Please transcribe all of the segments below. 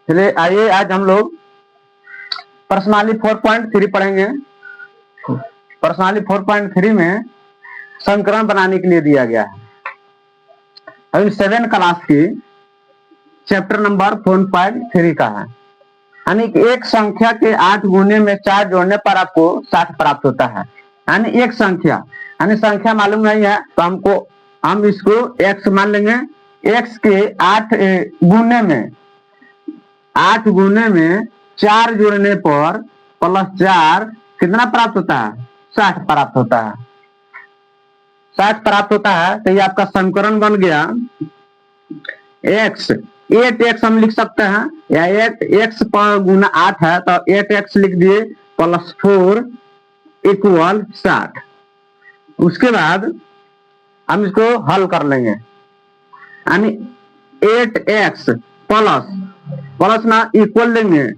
चलिए आइए आज हम लोग प्रश्नावली 4.3 पढ़ेंगे। प्रश्नावली 4.3 में समीकरण बनाने के लिए दिया गया है। अभी 7 क्लास की चैप्टर नंबर 4.3 का है। यानी एक संख्या के 8 गुने में 4 जोड़ने पर आपको 60 प्राप्त होता है। यानी एक संख्या, यानी संख्या मालूम नहीं है तो हम इसको x मान लेंगे। x के 8 गुने में 4 जोड़ने पर +4 कितना प्राप्त होता है? 60 प्राप्त होता है। 60 प्राप्त होता है तो ये आपका समीकरण बन गया x 8x हम लिख सकते हैं, या 8x गुना 8 है तो 8x लिख दिए +4 = 60। उसके बाद हम इसको हल कर लेंगे। यानी 8x प्लस ना इक्वल लेंगे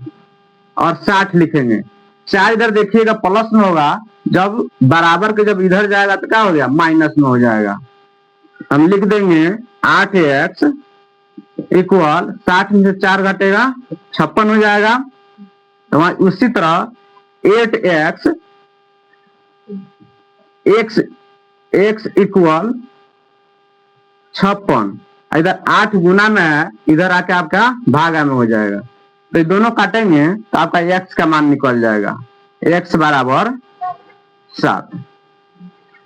और 60 लिखेंगे। 4 इधर देखिएगा प्लस में होगा, जब बराबर के जब इधर जाएगा तो क्या हो गया? माइनस में हो जाएगा। हम लिख देंगे 8x इक्वल 60 में से 4 घटेगा 56 हो जाएगा। तो उसी तरह 8x x इक्वल 56, इधर 8 गुना में है, इधर आके आपका भागा में हो जाएगा। तो ये दोनों काटेंगे तो आपका x का मान निकल जाएगा, x बराबर 7।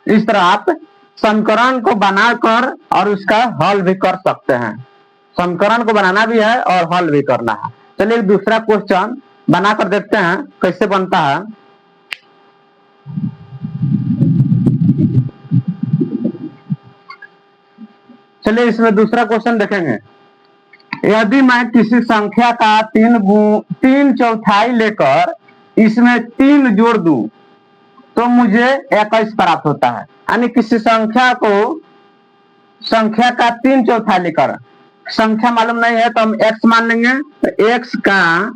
इस तरह आप समीकरण को बनाकर और उसका हल भी कर सकते हैं। समीकरण को बनाना भी है और हल भी करना है। चलिए दूसरा क्वेश्चन बनाकर देखते हैं कैसे बनता है। चलिए इसमें दूसरा क्वेश्चन देखेंगे। यदि मैं किसी संख्या का 3/4 लेकर इसमें 3 जोड़ दूं तो मुझे 21 प्राप्त होता है। यानी किसी संख्या का 3/4 लेकर, संख्या मालूम नहीं है तो हम x मान लेंगे। तो x का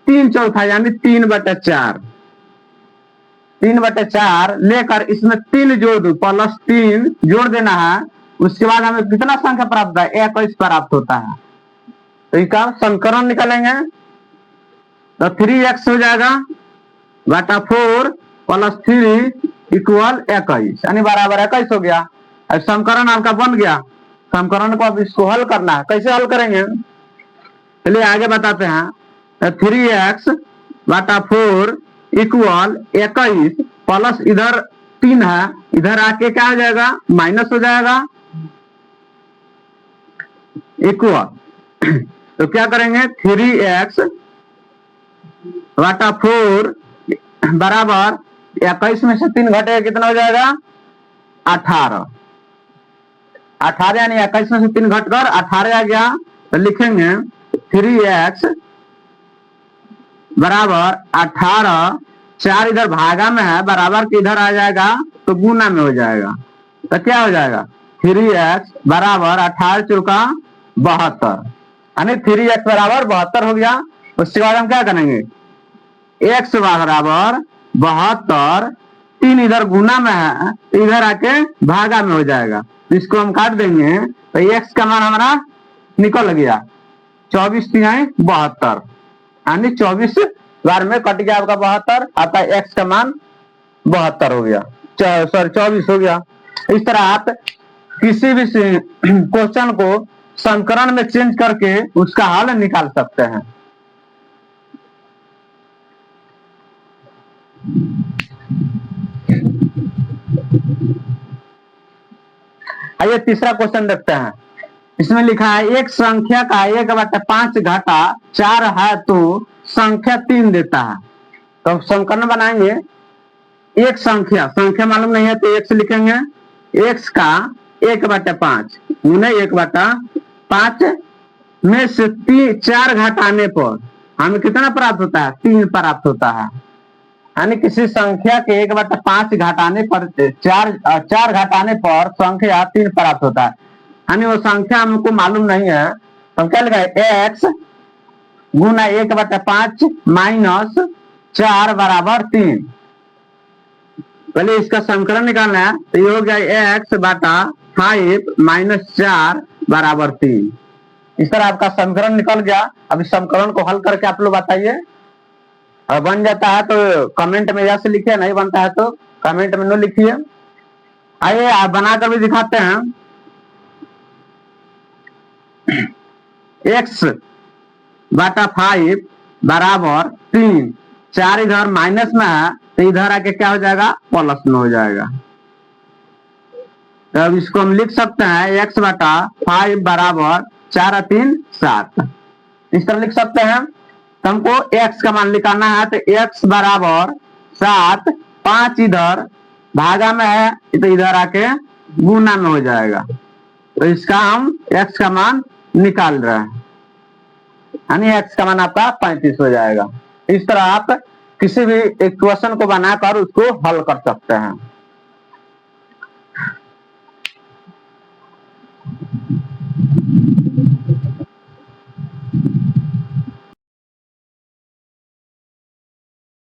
3/4 यानी 3/4 लेकर इसमें 3 जोड़ दूं, +3 जोड़ देना है। उसके बाद हमें कितना संख्या प्राप्त है? 21 प्राप्त होता है। तो इसका समीकरण निकालेंगे तो 3x हो जाएगा बटा 4 + 3 = 21, यानी बराबर 21 हो गया। अब समीकरण आपका बन गया। समीकरण को अब इसको हल करना है। कैसे हल करेंगे चलिए आगे बताते हैं। तो 3x बटा 4 = 21 प्लस इधर 3 है, इधर आके क्या हो जाएगा? माइनस हो जाएगा इक्वल। तो क्या करेंगे? 3x बटा 4 बराबर 21 में से 3 घटेगा कितना हो जाएगा? 18 यानी 21 में से 3 घटकर 18 आ गया। तो लिखेंगे 3x बराबर 18, 4 इधर भागा में है, बराबर के इधर आ जाएगा तो गुना में हो जाएगा। तो क्या हो जाएगा? 3x बराबर 18 चौका 72, यानी 3x बराबर 72 हो गया। उसके बाद हम क्या करेंगे? x बराबर 72, 3 इधर गुना में है, इधर आके भागा में हो जाएगा। तो इसको हम काट देंगे तो x का मान हमारा निकल गया 24 × 72, यानी 24 बार में कट गया आपका 72, आपका x का मान 72 हो गया, सॉरी 24 हो गया। इस तरह आप किसी भी क्वेश्चन को समीकरण में चेंज करके उसका हल निकाल सकते हैं। आइए तीसरा क्वेश्चन देखते हैं। इसमें लिखा है एक संख्या का 1/5 घटा 4 है तो संख्या 3 देता है। तो समीकरण बनाएंगे। एक संख्या मालूम नहीं है तो x लिखेंगे। x का 1/5 गुने 1/5 में से 4 घटाने पर हमें कितना प्राप्त होता है? 3 प्राप्त होता है। यानी किसी संख्या के 1/5 घटाने पर 4 घटाने पर संख्या 3 प्राप्त होता है। यानी वो संख्या हमको मालूम नहीं है तो हम क्या लिखा? x गुना 1/5 माइनस 4 बराबर 3। पहले इसका समीकरण निकालना है तो ये हो गया x/5 माइनस 4 बराबर 3। इस तरह आपका समीकरण निकल गया। अब इस समीकरण को हल करके आप लोग बताइए। और बन जाता है तो कमेंट में यस लिखिए, नहीं बनता है तो कमेंट में नो लिखिए। आइए आप बनाकर भी दिखाते हैं। x बटा 5 बराबर 3। 4 इधर माइनस में है तो इधर आके क्या हो जाएगा, प्लस में हो जाएगा। तो अब इसको हम लिख सकते हैं x बटा 5 बराबर 4 और 3 7। इस तरह लिख सकते हैं। तो हमको x का मान निकालना है तो x बराबर 7, 5 इधर भागा में है तो इधर आके गुना में हो जाएगा। तो इसका हम x का मान निकाल रहे हैं, यानी x का मान आपका 35 हो जाएगा। इस तरह आप किसी भी एक क्वेश्चन को बनाकर उसको हल कर सकते हैं।